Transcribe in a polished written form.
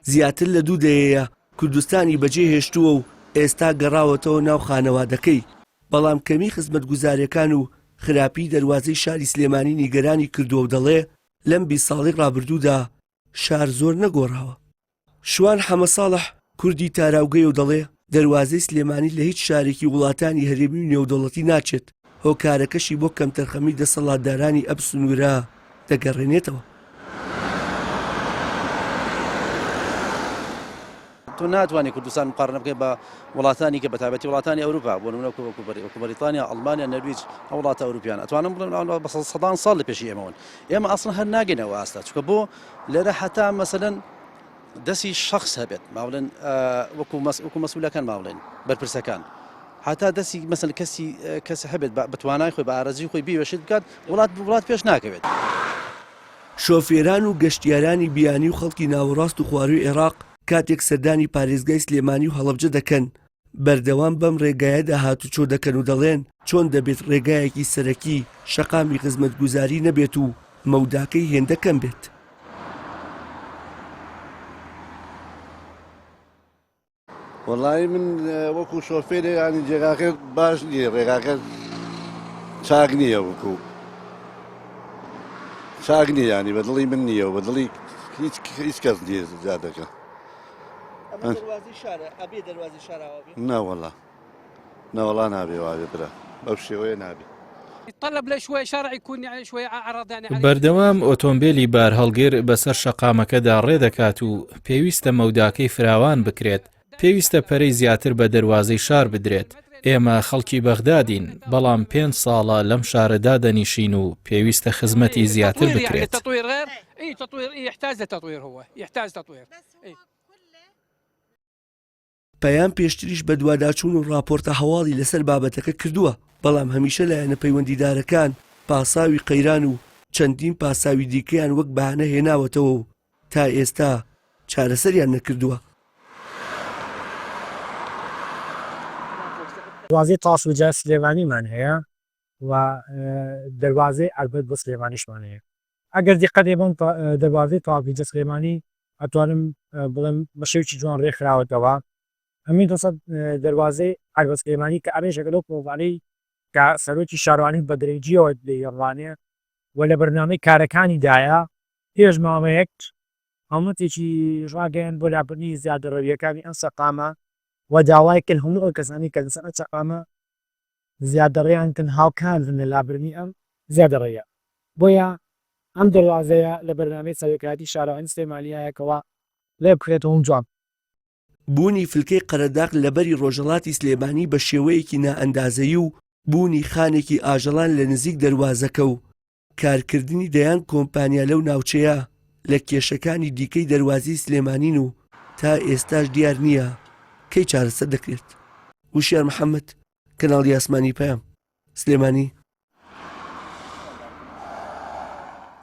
زیاتر لە 2 دەیەیە کوردستانی بەجێ هێشتووە و ئێستا گەڕاوەتەوە ناو خانەوادەکەی، بەڵام کەمی خزمەتگوزاریەکان و خراپی دەواازەی شاری سلێمانی نیگەرانی کردووە و دەڵێ لەم 20 ساڵی ڕابردوودا شار زۆر نەگۆڕاوە. شوان حەمە ساڵح کوردی تاراوگەی و دەڵێ دەواازەی سلێمانی لە هیچ شارێکی وڵاتانی هەرێمی و نێودەوڵەتی ناچێت، هۆکارەکەشی بۆ کەمتەرخەمی دەسەڵاتدارانی ئەم سنوورە دەگەڕێنێتەوە. تۆ ناتوانانی کوردستان مقارنە بکەیت بە وڵاتانی کە بەتابەتی وڵاتانی ئەوروپا بۆ نمونە وەکو بەریتانیا، ئەڵمانیا، نەرویج، ئەو وڵاتە ئەوروپیان ئەتوانم بڵێن بە سەدان ساڵ لە پێشی ئێمەون. ئێمە ئەسڵ هەر ناگەینەوە ئاستا، چونکە بۆ لێرە حتا مەسەلەن دەستی شخص هەبێت ماڵێن وەکو مەسئولەکان ماڵێن بەرپرسەکان، حتا دەستی مەسەل کەسی هەبێت بەتوانای خۆی بە ئارەزی خۆی بیوێشت بکات وڵات پێش ناکەوێت. شۆفێران و گەشتیارانی بیانی و خەڵکی ناوەڕاست و خواروی عێراق کاتێک سەردانی پارێزگای سلێمانی و هەڵەبجە دەکەن بەردەوام بەم ڕێگایەدا هاتوچۆ دەکەن و دەڵێن چۆن دەبێت ڕێگایەکی سەرەکی شەقامی خزمەتگوزاری نەبێت و مەوداکەی هێندەکەم بێت. وەڵی من وەکو شۆفێرێ ینی جێگاکە باش نییە، ڕێگاکە چاک نییە، وەکو چاک نییە، ینی بە دڵی من نییە و بە دڵی هیچ کەس نییە زیادەکە. ناوەڵا ناوەڵا نابێ وابێ برا بەو شێوەیە نابێ. بەردەوام ئۆتۆمبیلی بار هەڵگر بەسەر شەقامەکەدا ڕێدەکات و پێویستە مەوداکەی فراوان بکرێت، پێویستە پەرەی زیاتر بە دەواازەی شار بدرێت. ئێمە خەڵکی بەغدادین، بەڵام 5 ساڵە لەم شارەدا دەنیشین و پێویستە خزمەتی زیاتر بکرێت. پەیام پێشتریش بە دوواداچوون و راپۆرتە هەواڵی لەسەر بابەتەکە کردووە، بەڵام هەمیشە لایەنە پەیوەندیدارەکان پاساوی قەیران و چەندین پاساوی دیکەیان وەک بەهانە هێناوەتەوە و تا ئێستا چارەسەریان نەکردووە. دەواازەی تاسوجا سلێمانیمان هەیە و دەواازەی ئەلبەت بۆ سلێمانیشمان هەیە. ئەگەر دیقەت بم دەواازەی تاویجە سلێمانی ئەتوانم بڵێم بە شێوکی جوان ڕێکخراوەتەوە. ئەمین دەواازەی ئەلبەت سلێمانی کە ئەرێژەکە لەو پرۆڤانەی کە سەرۆکی شارەوانی بە درێجیەوە دەیڕوانێ و لە بەرنامەی کارەکانیدایە پێش ماوەیەک هەمووتێکی ڕاگەیان بۆ لابردنی زیادەڕەویەکانی ئەم سەقامە و داوای کرد هەموو ئەو کەسانی کە لەسەر سەقامە زیادەڕێیان کن هاوکارن لە لابردنی ئەم زیادەڕێیە. بۆیە ئەم دەواازەیە لە بەرنامەی سەرۆکایەتی شارەوانی سلێمانیایەکەوە لێ بکرێتەوە جوان. بوونی فلکەی قەرەداغ لەبەری ڕۆژهەڵاتی سلێمانی بە شێوەیەکی نائەندازەیی و بوونی خانێکی ئاژەڵان لە نزیک دەواازەکە و کارکردنی دەیان کۆمپانیا لەو ناوچەیە لە کێشەکانی دیکەی دەواازەی سلێمانین و تا ئێستاش دیار نییە کەی چارەسەر دەکرێت. وشیار محەممەد، کەناڵی ئاسمانی پەیام، سلێمانی.